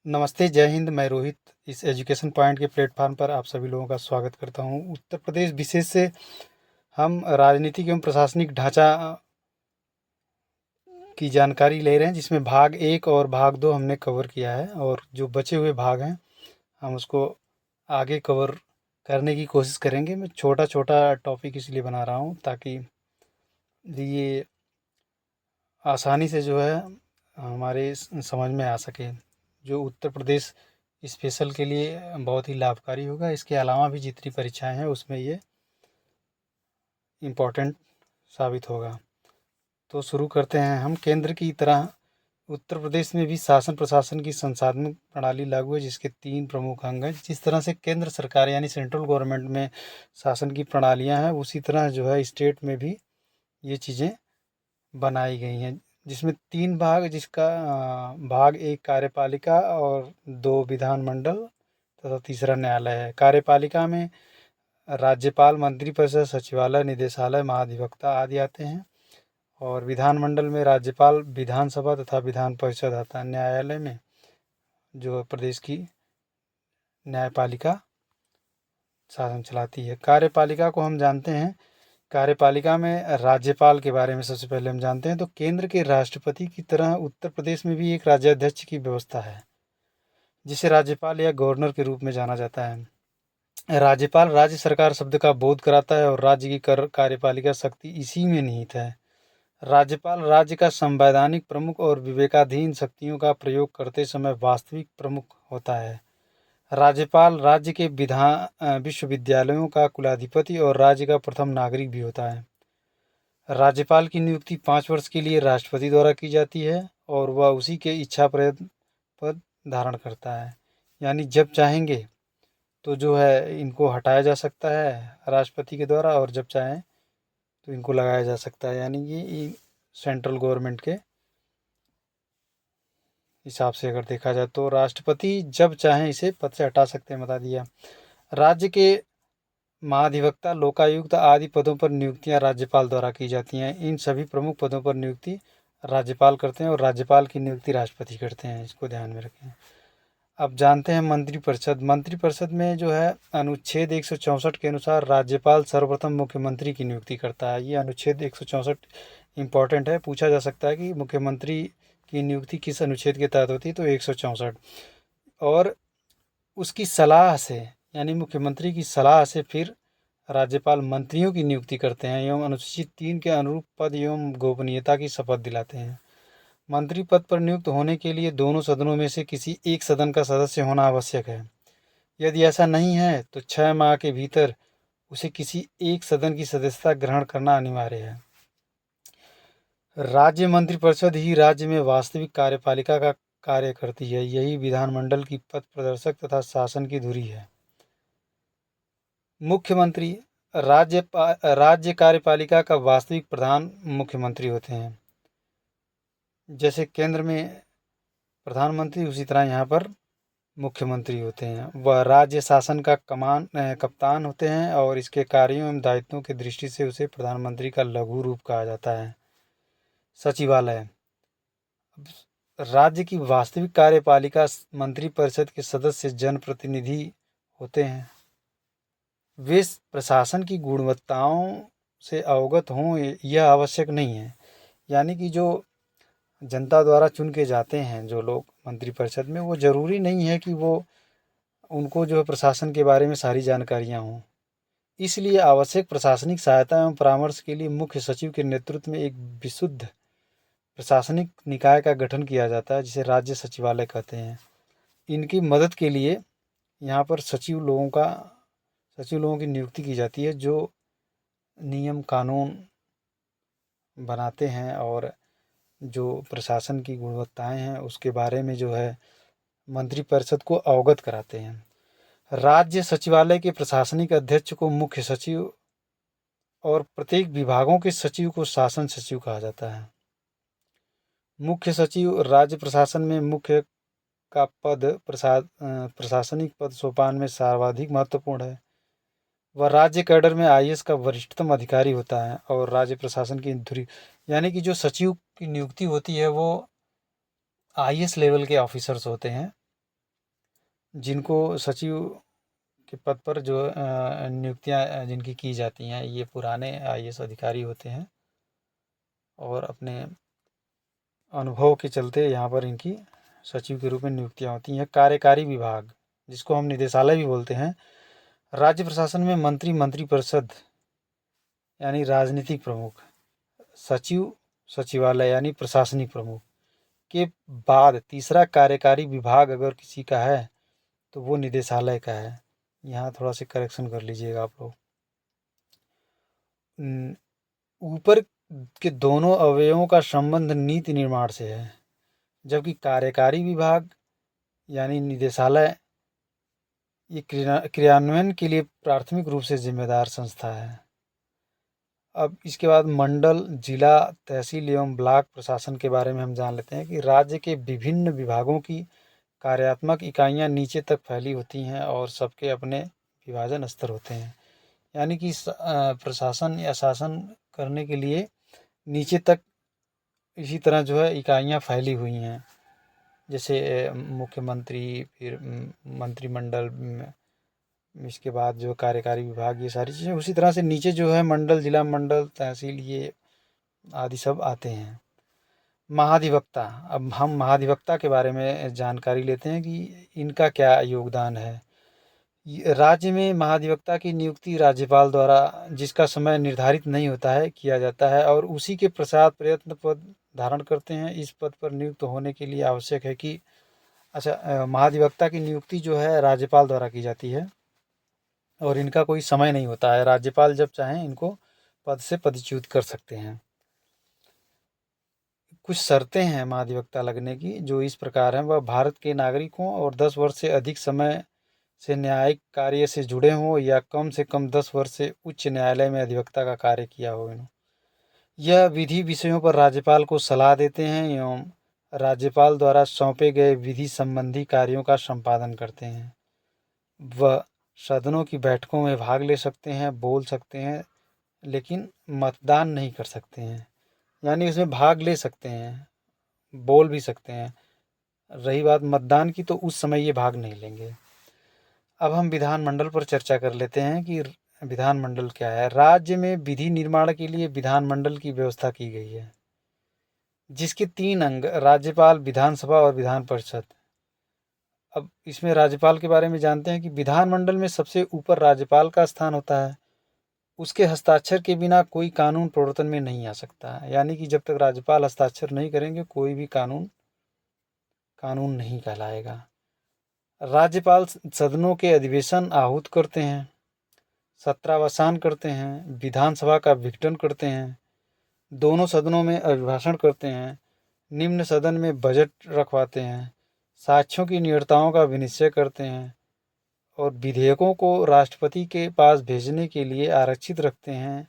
नमस्ते, जय हिंद। मैं रोहित इस एजुकेशन पॉइंट के प्लेटफॉर्म पर आप सभी लोगों का स्वागत करता हूं। उत्तर प्रदेश विशेष से हम राजनीतिक एवं प्रशासनिक ढांचा की जानकारी ले रहे हैं, जिसमें भाग 1 और भाग 2 हमने कवर किया है और जो बचे हुए भाग हैं हम उसको आगे कवर करने की कोशिश करेंगे। मैं छोटा छोटा टॉपिक इसलिए बना रहा हूं ताकि ये आसानी से जो है हमारे समझ में आ सके। जो उत्तर प्रदेश स्पेशल के लिए बहुत ही लाभकारी होगा। इसके अलावा भी जितनी परीक्षाएं हैं उसमें ये इम्पोर्टेंट साबित होगा। तो शुरू करते हैं हम। केंद्र की तरह उत्तर प्रदेश में भी शासन प्रशासन की संसाधन प्रणाली लागू है, जिसके 3 प्रमुख अंग हैं। जिस तरह से केंद्र सरकार यानी सेंट्रल गवर्नमेंट में शासन की प्रणालियां हैं, उसी तरह जो है स्टेट में भी ये चीज़ें बनाई गई हैं, जिसमें 3 भाग, जिसका भाग 1 कार्यपालिका और 2 विधानमंडल तथा तीसरा न्यायालय है। कार्यपालिका में राज्यपाल, मंत्रिपरिषद, सचिवालय, निदेशालय, महाधिवक्ता आदि आते हैं और विधानमंडल में राज्यपाल, विधानसभा तथा विधान परिषद आता है। न्यायालय में जो प्रदेश की न्यायपालिका शासन चलाती है। कार्यपालिका को हम जानते हैं। कार्यपालिका में राज्यपाल के बारे में सबसे पहले हम जानते हैं। तो केंद्र के राष्ट्रपति की तरह उत्तर प्रदेश में भी एक राज्याध्यक्ष की व्यवस्था है, जिसे राज्यपाल या गवर्नर के रूप में जाना जाता है। राज्यपाल राज्य सरकार शब्द का बोध कराता है और राज्य की कार्यपालिका शक्ति इसी में निहित है। राज्यपाल राज्य का संवैधानिक प्रमुख और विवेकाधीन शक्तियों का प्रयोग करते समय वास्तविक प्रमुख होता है। राज्यपाल राज्य के विश्वविद्यालयों का कुलाधिपति और राज्य का प्रथम नागरिक भी होता है। राज्यपाल की नियुक्ति 5 वर्ष के लिए राष्ट्रपति द्वारा की जाती है और वह उसी के इच्छा पद धारण करता है। यानी जब चाहेंगे तो जो है इनको हटाया जा सकता है राष्ट्रपति के द्वारा, और जब चाहें तो इनको लगाया जा सकता है। यानी ये सेंट्रल गवर्नमेंट के हिसाब से अगर देखा जाए तो राष्ट्रपति जब चाहें इसे पद से हटा सकते हैं, बता दिया। राज्य के महाधिवक्ता, लोकायुक्त आदि पदों पर नियुक्तियां राज्यपाल द्वारा की जाती हैं। इन सभी प्रमुख पदों पर नियुक्ति राज्यपाल करते हैं और राज्यपाल की नियुक्ति राष्ट्रपति करते हैं। इसको ध्यान में रखें। अब जानते हैं मंत्रिपरिषद। मंत्रिपरिषद में जो है अनुच्छेद 164 के अनुसार राज्यपाल सर्वप्रथम मुख्यमंत्री की नियुक्ति करता है। ये अनुच्छेद 164 इम्पॉर्टेंट है, पूछा जा सकता है कि मुख्यमंत्री की नियुक्ति किस अनुच्छेद के तहत होती है, तो 164। और उसकी सलाह से, यानी मुख्यमंत्री की सलाह से फिर राज्यपाल मंत्रियों की नियुक्ति करते हैं एवं अनुसूचित 3 के अनुरूप पद एवं गोपनीयता की शपथ दिलाते हैं। मंत्री पद पर नियुक्त होने के लिए दोनों सदनों में से किसी एक सदन का सदस्य होना आवश्यक है। यदि ऐसा नहीं है तो 6 माह के भीतर उसे किसी एक सदन की सदस्यता ग्रहण करना अनिवार्य है। राज्य मंत्रिपरिषद ही राज्य में वास्तविक कार्यपालिका का कार्य करती है। यही विधानमंडल की पथ प्रदर्शक तथा शासन की धुरी है। मुख्यमंत्री राज्य कार्यपालिका का वास्तविक प्रधान मुख्यमंत्री होते हैं। जैसे केंद्र में प्रधानमंत्री, उसी तरह यहाँ पर मुख्यमंत्री होते हैं। वह राज्य शासन का कप्तान होते हैं और इसके कार्यों एवं दायित्वों की दृष्टि से उसे प्रधानमंत्री का लघु रूप कहा जाता है। सचिवालय राज्य की वास्तविक कार्यपालिका मंत्रिपरिषद के सदस्य जनप्रतिनिधि होते हैं। वे प्रशासन की गुणवत्ताओं से अवगत हों यह आवश्यक नहीं है। यानी कि जो जनता द्वारा चुन के जाते हैं जो लोग मंत्रिपरिषद में, वो ज़रूरी नहीं है कि वो उनको जो है प्रशासन के बारे में सारी जानकारियाँ हों। इसलिए आवश्यक प्रशासनिक सहायता एवं परामर्श के लिए मुख्य सचिव के नेतृत्व में एक विशुद्ध प्रशासनिक निकाय का गठन किया जाता है, जिसे राज्य सचिवालय कहते हैं। इनकी मदद के लिए यहाँ पर सचिव लोगों की नियुक्ति की जाती है, जो नियम कानून बनाते हैं और जो प्रशासन की गुणवत्ताएं हैं उसके बारे में जो है मंत्रिपरिषद को अवगत कराते हैं। राज्य सचिवालय के प्रशासनिक अध्यक्ष को मुख्य सचिव और प्रत्येक विभागों के सचिव को शासन सचिव कहा जाता है। मुख्य सचिव राज्य प्रशासन में मुख्य का पद प्रशासनिक पद सोपान में सर्वाधिक महत्वपूर्ण है। वह राज्य कैडर में आईएएस का वरिष्ठतम अधिकारी होता है और राज्य प्रशासन की धुरी, यानी कि जो सचिव की नियुक्ति होती है वो आईएएस लेवल के ऑफिसर्स होते हैं जिनको सचिव के पद पर जो नियुक्तियां जिनकी की जाती हैं, ये पुराने आईएएस अधिकारी होते हैं और अपने अनुभव के चलते यहाँ पर इनकी सचिव के रूप में नियुक्तियां होती हैं। कार्यकारी विभाग, जिसको हम निदेशालय भी बोलते हैं, राज्य प्रशासन में मंत्री, मंत्रिपरिषद यानी राजनीतिक प्रमुख, सचिव, सचिवालय यानी प्रशासनिक प्रमुख के बाद तीसरा कार्यकारी विभाग अगर किसी का है तो वो निदेशालय का है। यहाँ थोड़ा सा करेक्शन कर लीजिएगा आप लोग। ऊपर के दोनों अवयवों का संबंध नीति निर्माण से है, जबकि कार्यकारी विभाग यानी निदेशालय ये क्रियान्वयन के लिए प्राथमिक रूप से जिम्मेदार संस्था है। अब इसके बाद मंडल, जिला, तहसील एवं ब्लॉक प्रशासन के बारे में हम जान लेते हैं कि राज्य के विभिन्न विभागों की कार्यात्मक इकाइयां नीचे तक फैली होती हैं और सबके अपने विभाजन स्तर होते हैं। यानी कि प्रशासन या शासन करने के लिए नीचे तक इसी तरह जो है इकाइयां फैली हुई हैं, जैसे मुख्यमंत्री, फिर मंत्रिमंडल, इसके बाद जो कार्यकारी विभाग, ये सारी चीज़ें उसी तरह से नीचे जो है मंडल, जिला मंडल, तहसील, ये आदि सब आते हैं। महाधिवक्ता, अब हम महाधिवक्ता के बारे में जानकारी लेते हैं कि इनका क्या योगदान है। राज्य में महाधिवक्ता की नियुक्ति राज्यपाल द्वारा, जिसका समय निर्धारित नहीं होता है, किया जाता है और उसी के पश्चात प्रयत्न पद धारण करते हैं। इस पद पर नियुक्त होने के लिए आवश्यक है कि महाधिवक्ता की नियुक्ति जो है राज्यपाल द्वारा की जाती है और इनका कोई समय नहीं होता है। राज्यपाल जब चाहें इनको पद से पदच्युत कर सकते हैं। कुछ शर्तें हैं महाधिवक्ता लगने की, जो इस प्रकार हैं। वह भारत के नागरिक हों और 10 वर्ष से अधिक समय से न्यायिक कार्य से जुड़े हों या कम से कम 10 वर्ष से उच्च न्यायालय में अधिवक्ता का कार्य किया हो। यह विधि विषयों पर राज्यपाल को सलाह देते हैं एवं राज्यपाल द्वारा सौंपे गए विधि संबंधी कार्यों का संपादन करते हैं। वह सदनों की बैठकों में भाग ले सकते हैं, बोल सकते हैं, लेकिन मतदान नहीं कर सकते हैं। यानी उसमें भाग ले सकते हैं, बोल भी सकते हैं, रही बात मतदान की तो उस समय ये भाग नहीं लेंगे। अब हम विधानमंडल पर चर्चा कर लेते हैं कि विधानमंडल क्या है। राज्य में विधि निर्माण के लिए विधानमंडल की व्यवस्था की गई है, जिसके 3 अंग, राज्यपाल, विधानसभा और विधान परिषद। अब इसमें राज्यपाल के बारे में जानते हैं कि विधानमंडल में सबसे ऊपर राज्यपाल का स्थान होता है। उसके हस्ताक्षर के बिना कोई कानून प्रवर्तन में नहीं आ सकता है। यानी कि जब तक राज्यपाल हस्ताक्षर नहीं करेंगे कोई भी कानून नहीं कहलाएगा। राज्यपाल सदनों के अधिवेशन आहूत करते हैं, सत्रावसान करते हैं, विधानसभा का विघटन करते हैं, दोनों सदनों में अभिभाषण करते हैं, निम्न सदन में बजट रखवाते हैं, साक्ष्यों की नियतताओं का विनिश्चय करते हैं और विधेयकों को राष्ट्रपति के पास भेजने के लिए आरक्षित रखते हैं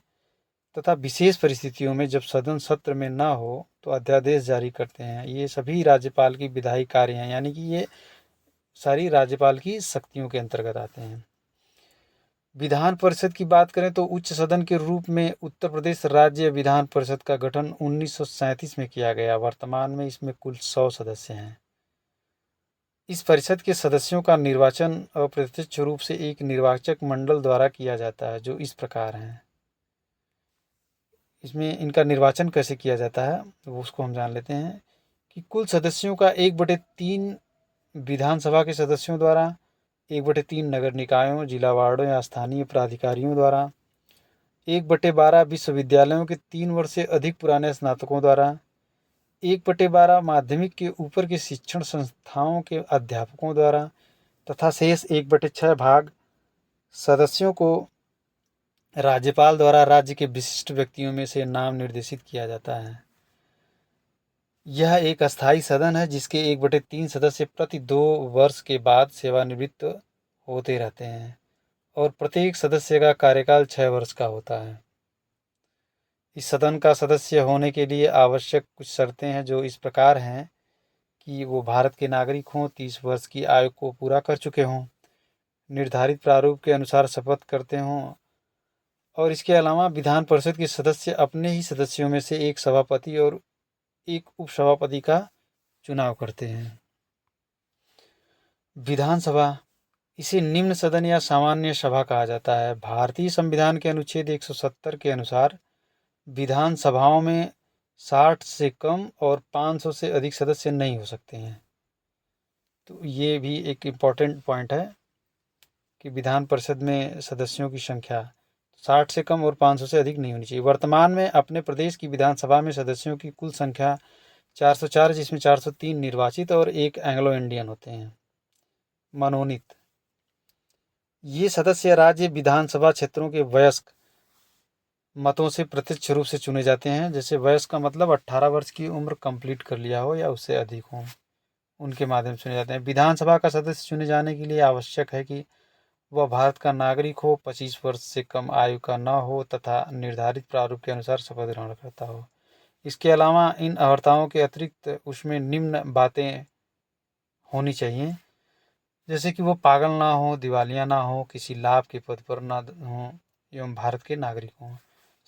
तथा विशेष परिस्थितियों में जब सदन सत्र में न हो तो अध्यादेश जारी करते हैं। ये सभी राज्यपाल की विधायी कार्य हैं, यानी कि ये सारी राज्यपाल की शक्तियों के अंतर्गत आते हैं। विधान परिषद की बात करें तो उच्च सदन के रूप में उत्तर प्रदेश राज्य विधान परिषद का गठन 1937 में किया गया। वर्तमान में इसमें कुल 100 सदस्य हैं। इस परिषद के सदस्यों का निर्वाचन अप्रत्यक्ष रूप से एक निर्वाचक मंडल द्वारा किया जाता है, जो इस प्रकार हैं। इसमें इनका निर्वाचन कैसे किया जाता है वो उसको हम जान लेते हैं कि कुल सदस्यों का 1/3 विधानसभा के सदस्यों द्वारा, 1/3 नगर निकायों, जिला वार्डों या स्थानीय प्राधिकारियों द्वारा, 1/12 विश्वविद्यालयों के 3 वर्ष से अधिक पुराने स्नातकों द्वारा, 1/12 माध्यमिक के ऊपर के शिक्षण संस्थाओं के अध्यापकों द्वारा तथा शेष 1/6 भाग सदस्यों को राज्यपाल द्वारा राज्य के विशिष्ट व्यक्तियों में से नाम निर्देशित किया जाता है। यह एक अस्थायी सदन है जिसके 1/3 सदस्य प्रति 2 वर्ष के बाद सेवानिवृत्त होते रहते हैं और प्रत्येक सदस्य का कार्यकाल 6 वर्ष का होता है। इस सदन का सदस्य होने के लिए आवश्यक कुछ शर्तें हैं, जो इस प्रकार हैं कि वो भारत के नागरिक हों, 30 वर्ष की आयु को पूरा कर चुके हों, निर्धारित प्रारूप के अनुसार शपथ करते हों और इसके अलावा विधान परिषद के सदस्य अपने ही सदस्यों में से एक सभापति और एक उपसभापति का चुनाव करते हैं। विधानसभा, इसे निम्न सदन या सामान्य सभा कहा जाता है। भारतीय संविधान के अनुच्छेद 170 के अनुसार विधानसभाओं में 60 से कम और 500 से अधिक सदस्य नहीं हो सकते हैं। तो ये भी एक इम्पॉर्टेंट पॉइंट है कि विधान परिषद में सदस्यों की संख्या 60 से कम और 500 से अधिक नहीं होनी चाहिए। वर्तमान में अपने प्रदेश की विधानसभा में सदस्यों की कुल संख्या 404, जिसमें 403 निर्वाचित और 1 एंग्लो इंडियन होते हैं मनोनीत। ये सदस्य राज्य विधानसभा क्षेत्रों के वयस्क मतों से प्रत्यक्ष रूप से चुने जाते हैं। जैसे वयस्क का मतलब 18 वर्ष की उम्र कंप्लीट कर लिया हो या उससे अधिक हो, उनके माध्यम से चुने जाते हैं। विधानसभा का सदस्य चुने जाने के लिए आवश्यक है कि वह भारत का नागरिक हो, 25 वर्ष से कम आयु का न हो तथा निर्धारित प्रारूप के अनुसार शपथ ग्रहण करता हो। इसके अलावा इन अर्हताओं के अतिरिक्त उसमें निम्न बातें होनी चाहिए, जैसे कि वो पागल ना हो, दिवालिया ना हो, किसी लाभ के पद पर ना हो एवं भारत के नागरिक हों।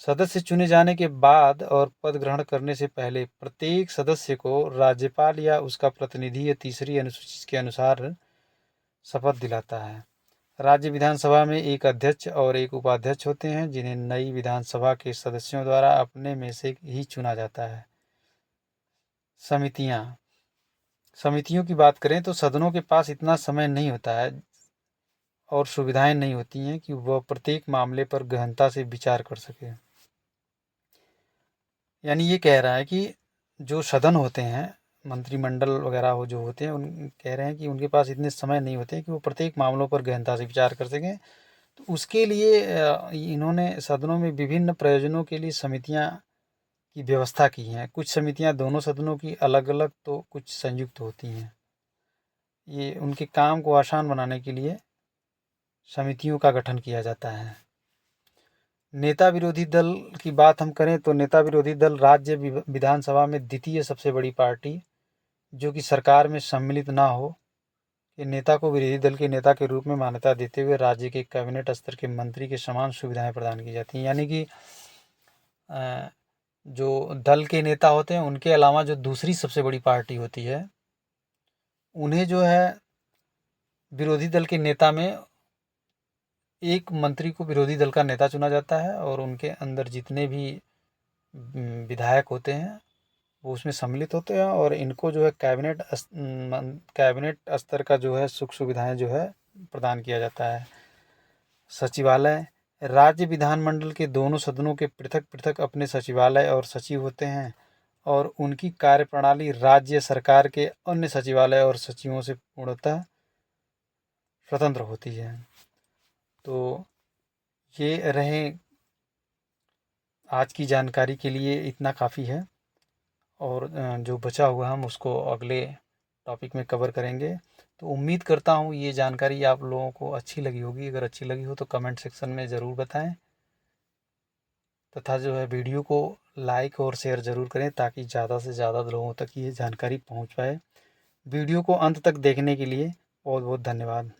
सदस्य चुने जाने के बाद और पद ग्रहण करने से पहले प्रत्येक सदस्य को राज्यपाल या उसका प्रतिनिधि या तीसरी अनुसूची के अनुसार शपथ दिलाता है। राज्य विधानसभा में एक अध्यक्ष और एक उपाध्यक्ष होते हैं, जिन्हें नई विधानसभा के सदस्यों द्वारा अपने में से ही चुना जाता है। समितियों की बात करें तो सदनों के पास इतना समय नहीं होता है और सुविधाएं नहीं होती हैं कि वह प्रत्येक मामले पर गहनता से विचार कर सके। यानी ये कह रहा है कि जो सदन होते हैं, मंत्रिमंडल वगैरह हो जो होते हैं, उन कह रहे हैं कि उनके पास इतने समय नहीं होते कि वो प्रत्येक मामलों पर गहनता से विचार कर सकें। तो उसके लिए इन्होंने सदनों में विभिन्न प्रयोजनों के लिए समितियां की व्यवस्था की हैं। कुछ समितियां दोनों सदनों की अलग अलग तो कुछ संयुक्त होती हैं। ये उनके काम को आसान बनाने के लिए समितियों का गठन किया जाता है। नेता विरोधी दल की बात हम करें तो नेता विरोधी दल राज्य विधानसभा में द्वितीय सबसे बड़ी पार्टी, जो कि सरकार में सम्मिलित ना हो, के नेता को विरोधी दल के नेता के रूप में मान्यता देते हुए राज्य के कैबिनेट स्तर के मंत्री के समान सुविधाएं प्रदान की जाती हैं। यानी कि जो दल के नेता होते हैं उनके अलावा जो दूसरी सबसे बड़ी पार्टी होती है, उन्हें जो है विरोधी दल के नेता में एक मंत्री को विरोधी दल का नेता चुना जाता है और उनके अंदर जितने भी विधायक होते हैं वो उसमें सम्मिलित होते हैं और इनको जो है कैबिनेट स्तर का जो है सुख सुविधाएं जो है प्रदान किया जाता है। सचिवालय, राज्य विधानमंडल के दोनों सदनों के पृथक पृथक अपने सचिवालय और सचिव होते हैं और उनकी कार्यप्रणाली राज्य सरकार के अन्य सचिवालय और सचिवों से पूर्णतः स्वतंत्र होती है। तो ये रहे आज की जानकारी के लिए, इतना काफ़ी है और जो बचा हुआ हम उसको अगले टॉपिक में कवर करेंगे। तो उम्मीद करता हूँ ये जानकारी आप लोगों को अच्छी लगी होगी। अगर अच्छी लगी हो तो कमेंट सेक्शन में ज़रूर बताएं तथा जो है वीडियो को लाइक और शेयर ज़रूर करें ताकि ज़्यादा से ज़्यादा लोगों तक ये जानकारी पहुँच पाए। वीडियो को अंत तक देखने के लिए बहुत बहुत धन्यवाद।